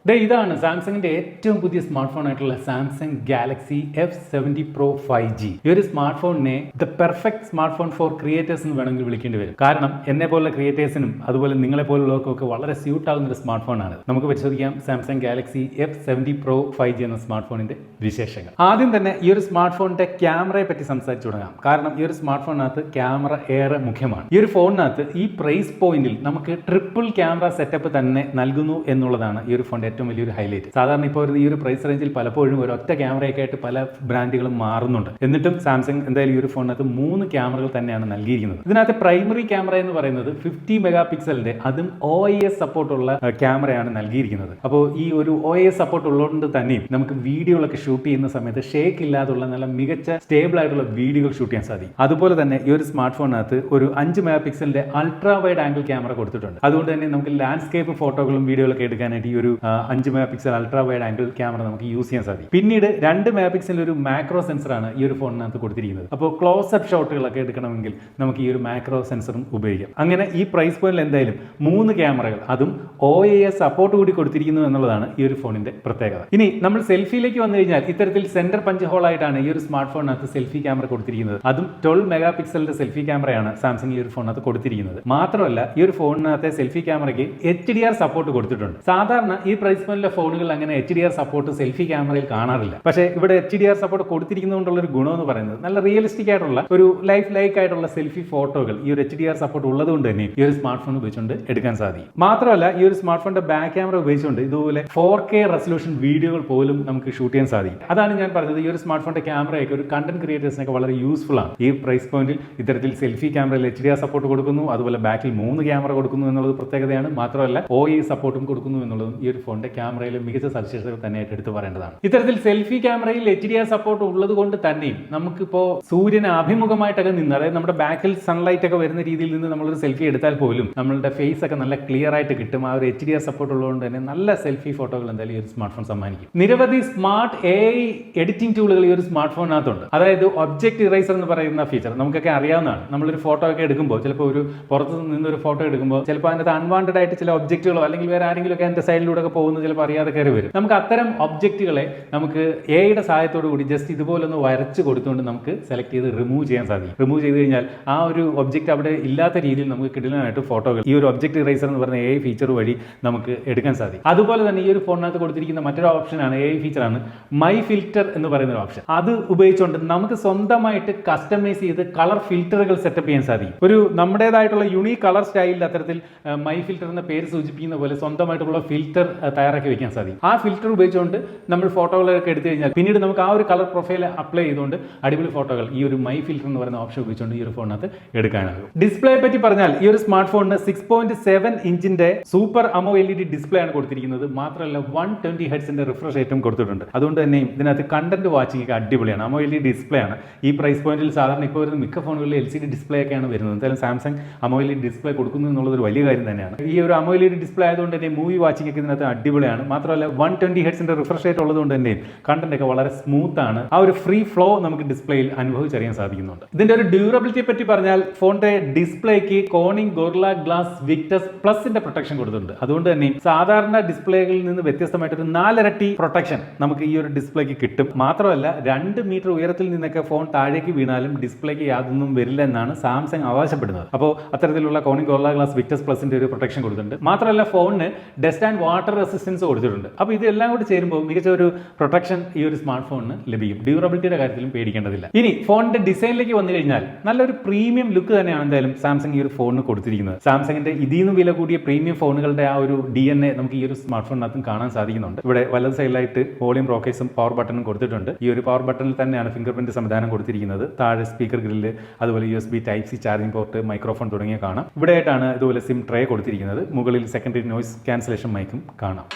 ഇതാണ് സാംസങ്ങിന്റെ ഏറ്റവും പുതിയ സ്മാർട്ട് ഫോൺ ആയിട്ടുള്ള Samsung Galaxy F70 Pro 5G. ഈ ഒരു സ്മാർട്ട് ഫോണിനെ the perfect smart phone for creators എന്ന് വേണമെങ്കിൽ വിളിക്കേണ്ടി വരും. കാരണം എന്നെ പോലുള്ള ക്രിയേറ്റേഴ്സിനും അതുപോലെ നിങ്ങളെ പോലുള്ളവർക്കൊക്കെ വളരെ സ്യൂട്ട് ആകുന്ന ഒരു സ്മാർട്ട് ഫോൺ ആണ്. നമുക്ക് പരിശോധിക്കാം Samsung Galaxy F70 Pro 5G എന്ന സ്മാർട്ട് ഫോണിന്റെ വിശേഷങ്ങൾ. ആദ്യം തന്നെ ഈ ഒരു സ്മാർട്ട് ഫോണിന്റെ ക്യാമറയെ പറ്റി സംസാരിച്ചു തുടങ്ങാം. കാരണം ഈ ഒരു സ്മാർട്ട് ഫോണിനകത്ത് ക്യാമറ ഏറെ മുഖ്യമാണ്. ഈ ഒരു ഫോണിനകത്ത് ഈ പ്രൈസ് പോയിന്റിൽ നമുക്ക് ട്രിപ്പിൾ ക്യാമറ സെറ്റപ്പ് തന്നെ നൽകുന്നു എന്നുള്ളതാണ് ഈ ഒരു ഫോണിന്റെ ഏറ്റവും വലിയൊരു ഹൈലൈറ്റ്. സാധാരണ ഇപ്പോൾ ഈ ഒരു പ്രൈസ് റേഞ്ചിൽ പലപ്പോഴും ഒരു ഒറ്റ ക്യാമറയൊക്കെ ആയിട്ട് പല ബ്രാൻഡുകളും മാറുന്നുണ്ട്. എന്നിട്ടും സാംസങ് എന്തായാലും ഈ ഒരു ഫോണിനകത്ത് 3 ക്യാമറകൾ തന്നെയാണ് നൽകിയിരിക്കുന്നത്. ഇതിനകത്ത് പ്രൈമറി ക്യാമറ എന്ന് പറയുന്നത് 50 മെഗാ പിക്സലിന്റെ അതും OIS സപ്പോർട്ടുള്ള ക്യാമറയാണ് നൽകിയിരിക്കുന്നത്. അപ്പോൾ ഈ ഒരു OIS സപ്പോർട്ട് ഉള്ളതുകൊണ്ട് തന്നെയും നമുക്ക് വീഡിയോകളൊക്കെ ഷൂട്ട് ചെയ്യുന്ന സമയത്ത് ഷേക്ക് ഇല്ലാതുള്ള നല്ല മികച്ച സ്റ്റേബിൾ ആയിട്ടുള്ള വീഡിയോകൾ ഷൂട്ട് ചെയ്യാൻ സാധിക്കും. അതുപോലെ തന്നെ ഈ ഒരു സ്മാർട്ട് ഫോണിനകത്ത് ഒരു 5 മെഗാ പിക്സലിന്റെ അൾട്രാ വൈഡ് ആംഗിൾ ക്യാമറ കൊടുത്തിട്ടുണ്ട്. അതുകൊണ്ട് തന്നെ നമുക്ക് ലാൻഡ്സ്കേപ്പ് ഫോട്ടോകളും വീഡിയോകളൊക്കെ എടുക്കാനായിട്ട് ഈ ഒരു 5 mega pixel ultra wide angle camera നമുക്ക് യൂസ് ചെയ്യാൻ സാധിക്കും. പിന്നീട് 2 മെഗാ പിക്സലിൽ ഒരു മാക്രോ സെൻസറാണ് ഈ ഒരു ഫോണിനകത്ത് കൊടുത്തിരിക്കുന്നത്. അപ്പോൾ ക്ലോസ് അപ്പ് ഷോട്ടുകളൊക്കെ എടുക്കണമെങ്കിൽ നമുക്ക് ഈ ഒരു മാക്രോ സെൻസറും ഉപയോഗിക്കാം. അങ്ങനെ ഈ പ്രൈസ് പോയിന്റിൽ എന്തായാലും 3 ക്യാമറകൾ അതും OIS സപ്പോർട്ട് കൂടി കൊടുത്തിരിക്കുന്നു എന്നുള്ളതാണ് ഈ ഒരു ഫോണിന്റെ പ്രത്യേകത. ഇനി നമ്മൾ സെൽഫിയിലേക്ക് വന്നു കഴിഞ്ഞാൽ ഇത്തരത്തിൽ സെന്റർ പഞ്ച് ഹോൾ ആയിട്ടാണ് ഈ ഒരു സ്മാർട്ട് ഫോണിനകത്ത് സെൽഫി ക്യാമറ കൊടുത്തിരിക്കുന്നത്. അതും 12 മെഗാ പിക്സലിന്റെ സെൽഫി ക്യാമറയാണ് സാംസങ് ഈ ഒരു ഫോണിനകത്ത് കൊടുത്തിരിക്കുന്നത്. മാത്രമല്ല ഈ ഒരു ഫോണിനകത്തെ സെൽഫി ക്യാമറയ്ക്ക് HDR സപ്പോർട്ട് കൊടുത്തിട്ടുണ്ട്. സാധാരണ ഈ പ്രൈസ് പോയിന്റിലെ ഫോണുകൾ അങ്ങനെ HDR സപ്പോർട്ട് സെൽഫി ക്യാമറയിൽ കാണാറില്ല. പക്ഷേ ഇവിടെ HDR സപ്പോർട്ട് കൊടുത്തിരിക്കുന്നതുകൊണ്ടുള്ള ഒരു ഗുണം എന്ന് പറയുന്നത് നല്ല റിയലിസ്റ്റിക് ആയിട്ടുള്ള ഒരു ലൈഫ് ലൈക്ക് ആയിട്ടുള്ള സെൽഫി ഫോട്ടോകൾ ഈ ഒരു HDR സപ്പോർട്ട് ഉള്ളതുകൊണ്ട് തന്നെ ഈ ഒരു സ്മാർട്ട് ഫോൺ ഉപയോഗിച്ചുകൊണ്ട് എടുക്കാൻ സാധിക്കും. മാത്രമല്ല ഈ ഒരു സ്മാർട്ട് ഫോണിന്റെ ബാക്ക് ക്യാമറ ഉപയോഗിച്ചുകൊണ്ട് ഇതുപോലെ 4K റെസൊല്യൂഷൻ വീഡിയോകൾ പോലും നമുക്ക് ഷൂട്ട് ചെയ്യാൻ സാധിക്കും. അതാണ് ഞാൻ പറഞ്ഞത്, ഈ ഒരു സ്മാർട്ട് ഫോണിന്റെ ക്യാമറയൊക്കെ ഒരു കണ്ടന്റ് ക്രിയേറ്റേഴ്സിനൊക്കെ വളരെ യൂസ്ഫുൾ ആണ്. ഈ പ്രൈസ് പോയിന്റിൽ ഇത്തരത്തിൽ സെൽഫി ക്യാമറയിൽ HDR സപ്പോർട്ട് കൊടുക്കുന്നു, അതുപോലെ ബാക്കിൽ 3 ക്യാമറ കൊടുക്കുന്നു എന്നുള്ളത് പ്രത്യേകതയാണ്. മാത്രമല്ല OIS സപ്പോർട്ടും കൊടുക്കുന്നു എന്നുള്ളതും ഈ ഒരു ഫോണിന്റെ ക്യാമറയിലെ മികച്ച സവിശേഷതകൾ തന്നെയായിട്ട് എടുത്തു പറയേണ്ടതാണ്. ഇത്തരത്തിൽ സെൽഫി ക്യാമറയിൽ HDR സപ്പോർട്ട് ഉള്ളത് കൊണ്ട് തന്നെയും നമുക്കിപ്പോൾ സൂര്യന് അഭിമുഖമായിട്ടൊക്കെ നിന്ന്, അതായത് നമ്മുടെ ബാക്കിൽ സൺലൈറ്റ് ഒക്കെ വരുന്ന രീതിയിൽ നിന്ന് നമ്മളൊരു സെൽഫി എടുത്താൽ പോലും നമ്മളുടെ ഫേസ് ഒക്കെ നല്ല ക്ലിയർ ആയിട്ട് കിട്ടും. ആ ഒരു HDR സപ്പോർട്ട് ഉള്ളതുകൊണ്ട് തന്നെ നല്ല സെൽഫി ഫോട്ടോകൾ എന്തായാലും ഈ ഒരു സ്മാർട്ട് ഫോൺ സമ്മാനിക്കും. നിരവധി സ്മാർട്ട് AI എഡിറ്റിംഗ് ടൂളുകൾ ഈ ഒരു സ്മാർട്ട് ഫോണിനകത്തുണ്ട്. അതായത് ഒബ്ജക്ട് ഇറേസർ എന്ന് പറയുന്ന ഫീച്ചർ നമുക്കൊക്കെ അറിയാവുന്നതാണ്. നമ്മളൊരു ഫോട്ടോ ഒക്കെ എടുക്കുമ്പോൾ ചിലപ്പോൾ ഒരു പുറത്ത് നിന്നൊരു ഫോട്ടോ എടുക്കുമ്പോൾ ചിലപ്പോൾ അതിനകത്ത് അൺവാണ്ടഡ് ആയിട്ട് ചില ഒബ്ജക്റ്റുകളോ അല്ലെങ്കിൽ വേറെ ആരെങ്കിലും ഒക്കെ അതിന്റെ സൈഡിലൂടെ ഒക്കെ പോകുന്നത് ചിലപ്പോൾ അറിയാതെ കയറി വരും. നമുക്ക് അത്തരം ഒബ്ജക്റ്റുകളെ നമുക്ക് AIയുടെ സഹായത്തോടു കൂടി ജസ്റ്റ് ഇതുപോലൊന്ന് വരച്ച് കൊടുത്തുകൊണ്ട് നമുക്ക് സെലക്ട് ചെയ്ത് റിമൂവ് ചെയ്യാൻ സാധിക്കും. റിമൂവ് ചെയ്ത് കഴിഞ്ഞാൽ ആ ഒരു ഒബ്ജക്റ്റ് അവിടെ ഇല്ലാത്ത രീതിയിൽ നമുക്ക് കിടിലമായിട്ട് ഫോട്ടോകൾ ഈ ഒരു ഒബ്ജക്ട് ഇറേസർ എന്ന് പറയുന്ന AI ഫീച്ചർ വഴി നമുക്ക് എടുക്കാൻ സാധിക്കും. അതുപോലെ തന്നെ ഈ ഒരു ഫോണിനകത്ത് കൊടുത്തിരിക്കുന്ന മറ്റൊരു ഓപ്ഷനാണ് AI ഫീച്ചറാണ് മൈ ഫിൽറ്റർ എന്ന് പറയുന്ന ഒരു ഓപ്ഷൻ. അത് ഉപയോഗിച്ചുകൊണ്ട് നമുക്ക് സ്വന്തമായിട്ട് കസ്റ്റമൈസ് ചെയ്ത് കളർ ഫിൽറ്ററുകൾ സെറ്റപ്പ് ചെയ്യാൻ സാധിക്കും. ഒരു നമ്മുടേതായിട്ടുള്ള യുണീക് കളർ സ്റ്റൈലിൽ അത്തരത്തിൽ മൈ ഫിൽറ്റർ എന്ന പേര് സൂചിപ്പിക്കുന്ന പോലെ സ്വന്തമായിട്ടുള്ള ഫിൽറ്റർ തയ്യാറാക്കി വെക്കാൻ സാധിക്കും. ആ ഫിൽറ്റർ ഉപയോഗിച്ചുകൊണ്ട് നമ്മൾ ഫോട്ടോകളൊക്കെ എടുത്തു കഴിഞ്ഞാൽ പിന്നീട് നമുക്ക് ആ ഒരു കളർ പ്രൊഫൈൽ അപ്ലൈ ചെയ്തുകൊണ്ട് അടിപൊളി ഫോട്ടോകൾ ഈ ഒരു മൈ ഫിൽറ്റർ എന്ന് പറയുന്ന ഓപ്ഷൻ ഉപയോഗിച്ചുകൊണ്ട് ഈ ഒരു ഫോണിനകത്ത് എടുക്കാനാകും. ഡിസ്പ്ലേയെ പറ്റി പറഞ്ഞാൽ ഈ ഒരു സ്മാർട്ട് ഫോണിന് 6.7 ഇഞ്ചിന്റെ സൂപ്പർ AMOLED ഡിസ്പ്ലേ ആണ് കൊടുത്തിരിക്കുന്നത്. മാത്രമല്ല 120 ഹെർട്സിന്റെ റിഫ്രഷ് റേറ്റും കൊടുത്തിട്ടുണ്ട്. അതുകൊണ്ട് തന്നെ ഇതിനകത്ത് കണ്ടന്റ് വാച്ചിങ് ഒക്കെ അടിപൊളിയാണ്. AMOLED ഡിസ്പ്ലേ ആണ്. ഈ പ്രൈസ് പോയിന്റിൽ സാധാരണ ഇപ്പോൾ വരുന്ന മിക്ക ഫോണുകളിൽ LCD ഡിസ്പ്ലേ ഒക്കെയാണ് വരുന്നത്. എന്തായാലും സാംസങ് AMOLED ഡിസ്പ്ലേ കൊടുക്കുന്നു എന്നുള്ളത് ഒരു വലിയ കാര്യം തന്നെയാണ്. ഈ ഒരു AMOLED ഡിസ്പ്ലേ ആയതുകൊണ്ട് തന്നെ മൂവി വാച്ചിങ് ഒക്കെ ഇതിനകത്ത് അടിപൊളിയാണ്. മാത്രമല്ല 120 ഹെർട്സിന്റെ റിഫ്രഷ് റേറ്റ് ഉള്ളതുകൊണ്ട് തന്നെ കണ്ടന്റ് ഒക്കെ വളരെ സ്മൂത്ത് ആണ്. ആ ഒരു ഫ്രീ ഫ്ലോ നമുക്ക് ഡിസ്പ്ലേയിൽ അനുഭവിച്ചറിയാൻ സാധിക്കുന്നുണ്ട്. ഇതിന്റെ ഒരു ഡ്യൂറബിലിറ്റിയെ പറ്റി പറഞ്ഞാൽ ഫോണിന്റെ ഡിസ്പ്ലേക്ക് കോണിംഗ് ഗോറില്ല ഗ്ലാസ് വിക്ടസ് പ്ലസിന്റെ പ്രൊട്ടക്ഷൻ കൊടുത്തിട്ടുണ്ട്. അതുകൊണ്ട് തന്നെ സാധാരണ ഡിസ്പ്ലേകളിൽ നിന്ന് വ്യത്യസ്തമായിട്ട് ഒരു 4 ഇരട്ടി പ്രൊട്ടക്ഷൻ നമുക്ക് ഈ ഒരു ഡിസ്പ്ലേക്ക് കിട്ടും. മാത്രമല്ല 2 മീറ്റർ ഉയരത്തിൽ നിന്നൊക്കെ ഫോൺ താഴേക്ക് വീണാലും ഡിസ്പ്ലേക്ക് യാതൊന്നും വരില്ല എന്നാണ് സാംസങ് അവകാശപ്പെടുന്നത്. അപ്പോൾ അത്തരത്തിലുള്ള കോണിംഗ് ഗോറില്ല ഗ്ലാസ് വിക്ടസ് പ്ലസിന്റെ ഒരു പ്രൊട്ടക്ഷൻ കൊടുത്തിട്ടുണ്ട്. മാത്രമല്ല ഫോണിന് ഡസ്റ്റ് ആൻഡ് വാട്ടർ റെസിസ്റ്റൻസ് കൊടുത്തിട്ടുണ്ട്. അപ്പോൾ ഇതെല്ലാം കൂടി ചേരുമ്പോൾ മികച്ച ഒരു പ്രൊട്ടക്ഷൻ ഈ ഒരു സ്മാർട്ട് ഫോണിന് ലഭിക്കും. ഡ്യൂറബിലിറ്റിയുടെ കാര്യത്തിലും പേടിക്കേണ്ടതില്ല. ഇനി ഫോണിന്റെ ഡിസൈനിലേക്ക് വന്നു കഴിഞ്ഞാൽ നല്ലൊരു പ്രീമിയം ലുക്ക് തന്നെയാണ് എന്തായാലും സാംസങ് ഈ ഒരു ഫോണിന് കൊടുത്തിരിക്കുന്നത്. സാംസങ്ങിന്റെ ഇതിന്ന് വില കൂടിയ പ്രീമിയം ഫോണുകളുടെ ആ ഒരു DNA നമുക്ക് ഈ ഒരു സ്മാർട്ട് ഫോണിനകത്തും കാണാൻ സാധിക്കുന്നുണ്ട്. ഇവിടെ വലത് സൈഡിലായിട്ട് വോളിയം റോക്കേഴ്സും പവർ ബട്ടണും കൊടുത്തിട്ടുണ്ട്. ഈ ഒരു പവർ ബട്ടണിൽ തന്നെയാണ് ഫിംഗർ പ്രിന്റ് സംവിധാനം കൊടുത്തിരിക്കുന്നത്. താഴെ സ്പീക്കർ ഗ്രില്ല്, അതുപോലെ USB Type-C charging port, microphone തുടങ്ങിയ കാണാം. ഇവിടെയായിട്ടാണ് ഇതുപോലെ സിം ട്രേ കൊടുത്തിരിക്കുന്നത്. മുകളിൽ സെക്കൻഡറി നോയ്സ് ക്യാൻസലേഷൻ മൈക്കും കാണാം.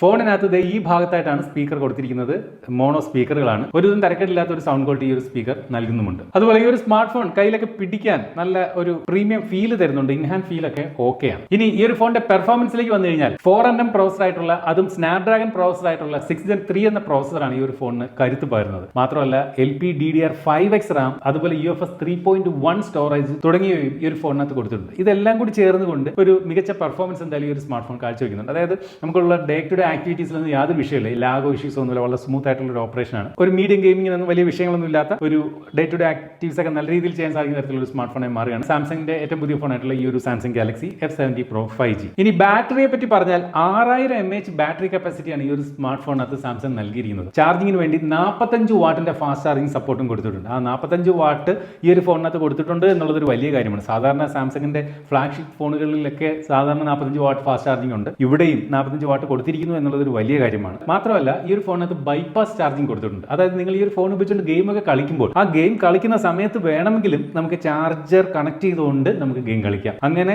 ഫോണിനകത്ത് ഈ ഭാഗത്തായിട്ടാണ് സ്പീക്കർ കൊടുത്തിരിക്കുന്നത്. മോണോ സ്പീക്കറുകളാണ്. ഒരുതും തരക്കേടില്ലാത്ത ഒരു സൗണ്ട് ക്വാളിറ്റി ഈ ഒരു സ്പീക്കർ നൽകുന്നുമുണ്ട്. അതുപോലെ ഈ ഒരു സ്മാർട്ട് ഫോൺ കയ്യിലൊക്കെ പിടിക്കാൻ നല്ല ഒരു പ്രീമിയം ഫീൽ തരുന്നുണ്ട്. ഇൻഹാൻഡ് ഫീലൊക്കെ ഓക്കെയാണ്. ഇനി ഈ ഒരു ഫോണിന്റെ പെർഫോമൻസിലേക്ക് വന്നു കഴിഞ്ഞാൽ 4nm പ്രോസസർ ആയിട്ടുള്ള അതും സ്നാപ്ഡ്രാഗൺ പ്രോസസർ ആയിട്ടുള്ള 6 Gen 3 എന്ന പ്രോസസറാണ് ഈ ഒരു ഫോണിന് കരുത്ത് പകരുന്നത്. മാത്രമല്ല LPDDR5X RAM, അതുപോലെ UFS 3.1 സ്റ്റോറേജ് തുടങ്ങിയവയും ഈ ഒരു ഫോണിനകത്ത് കൊടുത്തിട്ടുണ്ട്. ഇതെല്ലാം കൂടി ചേർന്നുകൊണ്ട് ഒരു മികച്ച പെർഫോമൻസ് എന്തായാലും ഈ ഒരു സ്മാർട്ട് ഫോൺ കാഴ്ചവെക്കുന്നുണ്ട്. അതായത് നമുക്കുള്ള ഡേ ടു ഡേ ആക്ടിവിറ്റീസിലൊന്നും യാതൊരു വിഷയമില്ല. ലാഗോ ഇഷ്യൂസോ ഒന്നുമില്ല. വളരെ സ്മൂത്ത് ആയിട്ടുള്ള ഒരു ഓപ്പറേഷനാണ്. ഒരു മീഡിയം ഗെയിമിങ്ങിനൊന്നും വലിയ വിഷയങ്ങളൊന്നും ഇല്ലാത്ത ഒരു ഡേ ടു ഡേ ആക്ടിവിറ്റീസ് ഒക്കെ നല്ല രീതിയിൽ ചെയ്യാൻ സാധിക്കുന്ന തരത്തിലുള്ള ഒരു സ്മാർട്ട് ഫോണായി മാറുകയാണ് സാംസങ്ങിന്റെ ഏറ്റവും പുതിയ ഫോണായിട്ടുള്ള ഈ ഒരു Samsung Galaxy F70 Pro 5G. ഇനി ബാറ്ററിയെ പറ്റി പറഞ്ഞാൽ 6000 mAh ബാറ്ററി കപ്പാസിറ്റിയാണ് ഈ ഒരു സ്മാർട്ട് ഫോണിനകത്ത് സാംസങ് നൽകിയിരിക്കുന്നത്. ചാർജിങ്ങിന് വേണ്ടി 45 വാട്ടിന്റെ ഫാസ്റ്റ് ചാർജിങ് സപ്പോർട്ടും കൊടുത്തിട്ടുണ്ട്. ആ 45 വാട്ട് ഈ ഒരു ഫോണിനകത്ത് കൊടുത്തിട്ടുണ്ട് എന്നുള്ളത് ഒരു വലിയ കാര്യമാണ്. സാധാരണ സാംസങ്ങിന്റെ ഫ്ലാഗ്ഷിപ്പ് ഫോണുകളിലൊക്കെ സാധാരണ 45 വാട്ട് ഫാസ്റ്റ് ചാർജിങ് ഉണ്ട്. ഇവിടെയും 45 വാട്ട് കൊടുത്തിരിക്കുന്നു എന്നുള്ളത് ഒരു വലിയ കാര്യമാണ്. മാത്രമല്ല ഈ ഒരു ഫോണിനകത്ത് ബൈപ്പാസ് ചാർജിങ് കൊടുത്തിട്ടുണ്ട്. അതായത് നിങ്ങൾ ഈ ഒരു ഫോൺ ഉപയോഗിച്ചുകൊണ്ട് ഗെയിമൊക്കെ കളിക്കുമ്പോൾ ആ ഗെയിം കളിക്കുന്ന സമയത്ത് വേണമെങ്കിലും നമുക്ക് ചാർജർ കണക്ട് ചെയ്തുകൊണ്ട് നമുക്ക് ഗെയിം കളിക്കാം. അങ്ങനെ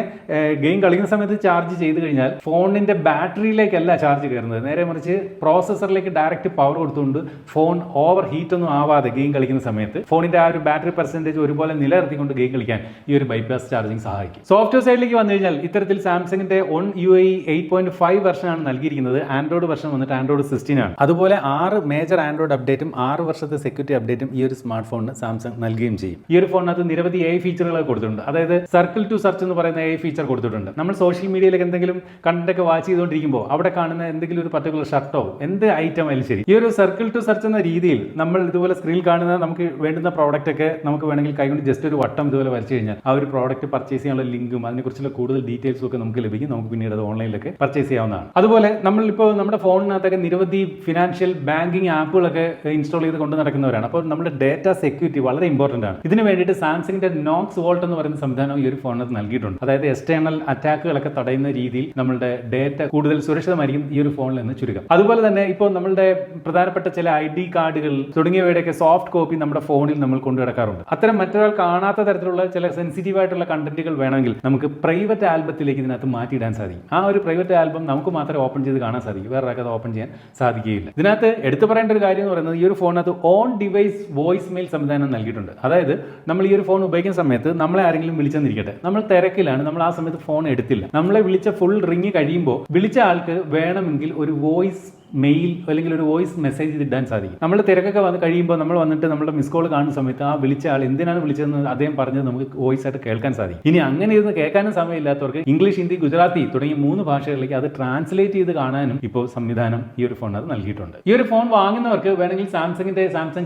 ഗെയിം കളിക്കുന്ന സമയത്ത് ചാർജ് ചെയ്ത് കഴിഞ്ഞാൽ ഫോണിന്റെ ബാറ്ററിയിലേക്കല്ല ചാർജ് കയറുന്നത്, നേരെ മറിച്ച് പ്രോസസറിലേക്ക് ഡയറക്റ്റ് പവർ കൊടുത്തുകൊണ്ട് ഫോൺ ഓവർ ഹീറ്റ് ഒന്നും ആവാതെ ഗെയിം കളിക്കുന്ന സമയത്ത് ഫോണിന്റെ ആ ഒരു ബാറ്ററി പെർസെന്റേജ് ഒരുപോലെ നിലനിർത്തിക്കൊണ്ട് ഗെയിം കളിക്കാൻ ഈ ഒരു ബൈപ്പാസ് ചാർജിങ് സഹായിക്കും. സോഫ്റ്റ്വെയർ സൈഡിലേക്ക് വന്നു കഴിഞ്ഞാൽ ഇത്തരത്തിൽ സാംസങ്ങിന്റെ ON UI 8.5 വെർഷൻ ആണ് നൽകിയിരിക്കുന്നത്. ആൻഡ്രോയിഡ് വെർഷൻ വന്നിട്ട് ആൻഡ്രോയിഡ് 16 ആണ്. അതുപോലെ 6 മേജർ ആൻഡ്രോയിഡ് അപ്ഡേറ്റും 6 വർഷത്തെ സെക്യൂരിറ്റി അപ്ഡേറ്റും ഈ ഒരു സ്മാർട്ട് ഫോണിന് സാംസങ് നൽകുകയും ചെയ്യും. ഈ ഒരു ഫോണിനകത്ത് നിരവധി AI ഫീച്ചറുകൾ കൊടുത്തിട്ടുണ്ട്. അതായത് സർക്കിൾ ടു സെർച്ച് എന്ന് പറയുന്ന AI ഫീച്ചർ കൊടുത്തിട്ടുണ്ട്. നമ്മൾ സോഷ്യൽ മീഡിയയിലേക്ക് എന്തെങ്കിലും കണ്ടന്റ് ഒക്കെ വാച്ച് ചെയ്തുകൊണ്ടിരിക്കുമ്പോൾ അവിടെ കാണുന്ന എന്തെങ്കിലും ഒരു പർട്ടിക്കുലർ ഷർട്ടോ എന്ത് ഐറ്റം ആയാലും ശരി, ഈ ഒരു സർക്കിൾ ടു സെർച്ച് എന്ന രീതിയിൽ നമ്മൾ ഇതുപോലെ സ്ക്രീനിൽ കാണുന്ന നമുക്ക് വേണ്ടുന്ന പ്രോഡക്റ്റ് ഒക്കെ നമുക്ക് വേണമെങ്കിൽ കൈകൊണ്ട് ജസ്റ്റ് ഒരു വട്ടം ഇതുപോലെ വരച്ചു കഴിഞ്ഞാൽ ആ ഒരു പ്രോഡക്റ്റ് പർച്ചേസ് ചെയ്യാനുള്ള ലിങ്കും അതിനെക്കുറിച്ചുള്ള കൂടുതൽ ഡീറ്റെയിൽസും ഒക്കെ നമുക്ക് ലഭിക്കും. നമുക്ക് പിന്നീട് അത് ഓൺലൈനിലൊക്കെ പർച്ചേസ് ചെയ്യാവുന്നതാണ്. അതുപോലെ നമ്മളിപ്പോൾ നമ്മുടെ ഫോണിനകത്തൊക്കെ നിരവധി ഫിനാൻഷ്യൽ ബാങ്കിങ് ആപ്പുകളൊക്കെ ഇൻസ്റ്റാൾ ചെയ്ത് കൊണ്ട് നടക്കുന്നവരാണ്. അപ്പോൾ നമ്മുടെ ഡേറ്റ സെക്യൂരിറ്റി വളരെ ഇമ്പോർട്ടന്റ് ആണ്. ഇതിന് വേണ്ടിയിട്ട് സാംസങ്ങിന്റെ നോക്സ് വോൾട്ട് എന്ന് പറയുന്ന സംവിധാനം ഈ ഒരു ഫോണിനകത്ത് നൽകിയിട്ടുണ്ട്. അതായത് എക്സ്റ്റേണൽ അറ്റാക്കുകളൊക്കെ തടയുന്ന രീതിയിൽ നമ്മുടെ ഡേറ്റ കൂടുതൽ സുരക്ഷിതമായിരിക്കും ഈ ഒരു ഫോണിൽ നിന്ന് ചുരുക്കം. അതുപോലെ തന്നെ ഇപ്പോൾ നമ്മളുടെ പ്രധാനപ്പെട്ട ചില ID കാർഡുകൾ തുടങ്ങിയവയുടെയൊക്കെ സോഫ്റ്റ് കോപ്പി നമ്മുടെ ഫോണിൽ നമ്മൾ കൊണ്ടു നടക്കാറുണ്ട്. അത്തരം മറ്റൊരാൾ കാണാത്ത തരത്തിലുള്ള ചില സെൻസിറ്റീവ് ആയിട്ടുള്ള കണ്ടന്റുകൾ വേണമെങ്കിൽ നമുക്ക് പ്രൈവറ്റ് ആൽബത്തിലേക്ക് ഇതിനകത്ത് മാറ്റിയിടാൻ സാധിക്കും. ആ ഒരു പ്രൈവറ്റ് ആൽബം നമുക്ക് മാത്രമേ ഓപ്പൺ ചെയ്ത് കാണാൻ സാധിക്കും, വേറെ ആൾക്ക് അത് ഓപ്പൺ ചെയ്യാൻ സാധിക്കുകയില്ല. ഇതിനകത്ത് എടുത്തു പറയേണ്ട ഒരു കാര്യം എന്ന് പറയുന്നത് ഈ ഒരു ഫോണിനകത്ത് ഓൺ ഡിവൈസ് വോയിസ് മെയിൽ സംവിധാനം നൽകിയിട്ടുണ്ട്. അതായത് നമ്മൾ ഈ ഒരു ഫോൺ ഉപയോഗിക്കുന്ന സമയത്ത് നമ്മളെ ആരെങ്കിലും വിളിച്ചെന്നിരിക്കട്ടെ, നമ്മൾ തിരക്കിലാണ്, നമ്മൾ ആ സമയത്ത് ഫോൺ എടുത്തില്ല, നമ്മളെ വിളിച്ച ഫുൾ റിങ് കഴിയുമ്പോൾ വിളിച്ച ആൾക്ക് വേണമെങ്കിൽ ഒരു വോയിസ് മെയിൽ അല്ലെങ്കിൽ ഒരു വോയിസ് മെസ്സേജ് ഇടാൻ സാധിക്കും. നമ്മൾ തിരക്കൊക്കെ വന്ന് കഴിയുമ്പോൾ നമ്മൾ വന്നിട്ട് നമ്മുടെ മിസ് കോൾ കാണുന്ന സമയത്ത് ആ വിളിച്ച ആൾ എന്തിനാണ് വിളിച്ചതെന്ന് അദ്ദേഹം പറഞ്ഞത് നമുക്ക് വോയിസ് ആയിട്ട് കേൾക്കാൻ സാധിക്കും. ഇനി അങ്ങനെ ഇരുന്ന് കേൾക്കാനും സമയമില്ലാത്തവർക്ക് ഇംഗ്ലീഷ്, ഹിന്ദി, ഗുജറാത്തി തുടങ്ങിയ 3 ഭാഷകളിലേക്ക് അത് ട്രാൻസ്ലേറ്റ് ചെയ്ത് കാണാനും ഇപ്പോൾ സംവിധാനം ഈ ഒരു ഫോണിനകത്ത് നൽകിയിട്ടുണ്ട്. ഈ ഒരു ഫോൺ വാങ്ങുന്നവർക്ക് വേണമെങ്കിൽ സാംസങ്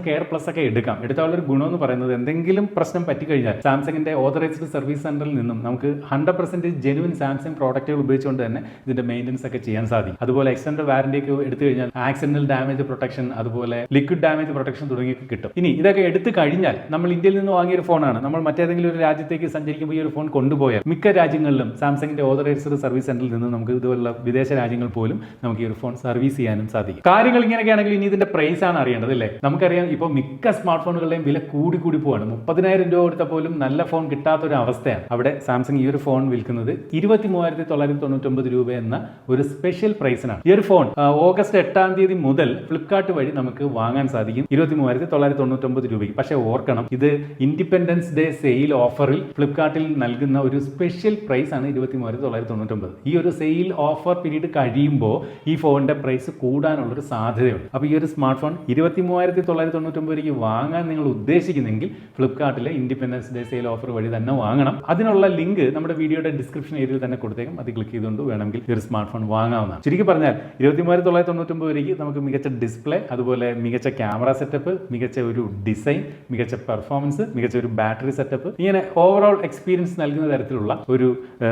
കെയർ പ്ലസ് ഒക്കെ എടുക്കാം. എടുത്താലുള്ള ഒരു ഗുണം എന്ന് പറയുന്നത് എന്തെങ്കിലും പ്രശ്നം പറ്റിക്കഴിഞ്ഞാൽ സാംസങ്ങിന്റെ ഓതറൈസ്ഡ് സർവീസ് സെന്ററിൽ നിന്നും നമുക്ക് 100% ജെനുവിൻ സാംസങ് പ്രോഡക്റ്റുകൾ ഉപയോഗിച്ചുകൊണ്ട് തന്നെ ഇതിന്റെ മെയിൻ്റനൻസ് ഒക്കെ ചെയ്യാൻ സാധിക്കും. അതുപോലെ എക്സ്റ്റൻഡ് വാറന്റി ഒക്കെ കഴിഞ്ഞാൽ ആക്സിഡന്റൽ ഡാമേജ് പ്രൊട്ടക്ഷൻ, അതുപോലെ ലിക്വിഡ് ഡാമേജ് പ്രൊട്ടക്ഷൻ തുടങ്ങിയൊക്കെ കിട്ടും. ഇനി ഇതൊക്കെ എടുത്തു കഴിഞ്ഞാൽ നമ്മൾ ഇന്ത്യയിൽ നിന്ന് വാങ്ങിയ ഒരു ഫോണാണ്, നമ്മൾ മറ്റേതെങ്കിലും ഒരു രാജ്യത്തേക്ക് സഞ്ചരിക്കുമ്പോൾ ഈ ഒരു ഫോൺ കൊണ്ടുപോയാൽ മിക്ക രാജ്യങ്ങളിലും സാംസങ്ങിന്റെ ഓതറൈസ്ഡ് സർവീസ് സെന്ററിൽ നിന്ന് നമുക്ക് ഇതുപോലുള്ള വിദേശ രാജ്യങ്ങൾ പോലും നമുക്ക് ഈ ഒരു ഫോൺ സർവീസ് ചെയ്യാനും സാധിക്കും. കാര്യങ്ങൾ ഇങ്ങനെയൊക്കെയാണെങ്കിൽ ഇനി ഇതിന്റെ പ്രൈസ് ആണ് അറിയേണ്ടത് അല്ലേ? നമുക്കറിയാം ഇപ്പോൾ മിക്ക സ്മാർട്ട് ഫോണുകളുടെയും വില കൂടി പോവാണ്. 30,000 രൂപ കൊടുത്താൽ പോലും നല്ല ഫോൺ കിട്ടാത്ത ഒരു അവസ്ഥയാണ്. അവിടെ സാംസങ് ഈ ഒരു ഫോൺ വിൽക്കുന്നത് 23,999 രൂപ എന്ന ഒരു സ്പെഷ്യൽ പ്രൈസിനാണ്. ഈ ഒരു ഫോൺ ഓഗസ്റ്റ് 8-ാം തീയതി മുതൽ ഫ്ലിപ്കാർട്ട് വഴി നമുക്ക് വാങ്ങാൻ സാധിക്കും 23,999 രൂപയ്ക്ക്. പക്ഷേ ഓർക്കണം, ഇത് ഇൻഡിപെൻഡൻസ് ഡേ സെയിൽ ഓഫറിൽ ഫ്ലിപ്കാർട്ടിൽ നൽകുന്ന ഒരു സ്പെഷ്യൽ പ്രൈസ് ആണ് 23,999. ഈ ഒരു സെയിൽ ഓഫർ പീരീഡ് കഴിയുമ്പോൾ ഈ ഫോണിന്റെ പ്രൈസ് കൂടാനുള്ളൊരു സാധ്യതയുണ്ട്. അപ്പോൾ ഈ ഒരു സ്മാർട്ട് ഫോൺ 23,999 രൂപയ്ക്ക് വാങ്ങാൻ നിങ്ങൾ ഉദ്ദേശിക്കുന്നെങ്കിൽ ഫ്ലിപ്കാർട്ടിലെ ഇൻഡിപെൻഡൻസ് ഡേ സെയിൽ ഓഫർ വഴി തന്നെ വാങ്ങണം. അതിനുള്ള ലിങ്ക് നമ്മുടെ വീഡിയോയുടെ ഡിസ്ക്രിപ്ഷൻ ഏരിയയിൽ തന്നെ കൊടുത്തേക്കും. അത് ക്ലിക്ക് ചെയ്തുകൊണ്ട് വേണമെങ്കിൽ ഈ ഒരു സ്മാർട്ട് ഫോൺ വാങ്ങാവുന്നതാണ്. ചുരുക്കി പറഞ്ഞാൽ 23,999 രൂപയ്ക്ക് നമുക്ക് മികച്ച ഡിസ്പ്ലേ, അതുപോലെ മികച്ച ക്യാമറ സെറ്റപ്പ്, മികച്ച ഒരു ഡിസൈൻ, മികച്ച പെർഫോമൻസ്, മികച്ച ഒരു ബാറ്ററി സെറ്റപ്പ്, ഇങ്ങനെ ഓവറോൾ എക്സ്പീരിയൻസ് നൽകുന്ന തരത്തിലുള്ള ഒരു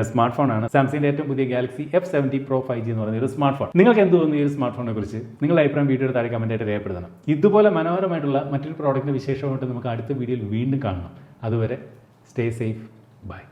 സ്മാർട്ട് ഫോണാണ് സാംസങ്ങിന്റെ ഏറ്റവും പുതിയ ഗാലക്സി F70 Pro 5G എന്ന് പറയുന്ന ഒരു സ്മാർട്ട് ഫോൺ. നിങ്ങൾക്ക് എന്ത് തോന്നുന്നു ഈ ഒരു സ്മാർട്ട് ഫോണിനെ കുറിച്ച്? നിങ്ങളുടെ അഭിപ്രായം വീഡിയോയുടെ താഴെ കമന്റായിട്ട് രേഖപ്പെടുത്തണം. ഇതുപോലെ മനോഹരമായിട്ടുള്ള മറ്റൊരു പ്രോഡക്റ്റിന്റെ വിശേഷമായിട്ട് നമുക്ക് അടുത്ത വീഡിയോയിൽ വീണ്ടും കാണണം. അതുവരെ സ്റ്റേ സേഫ്, ബൈ.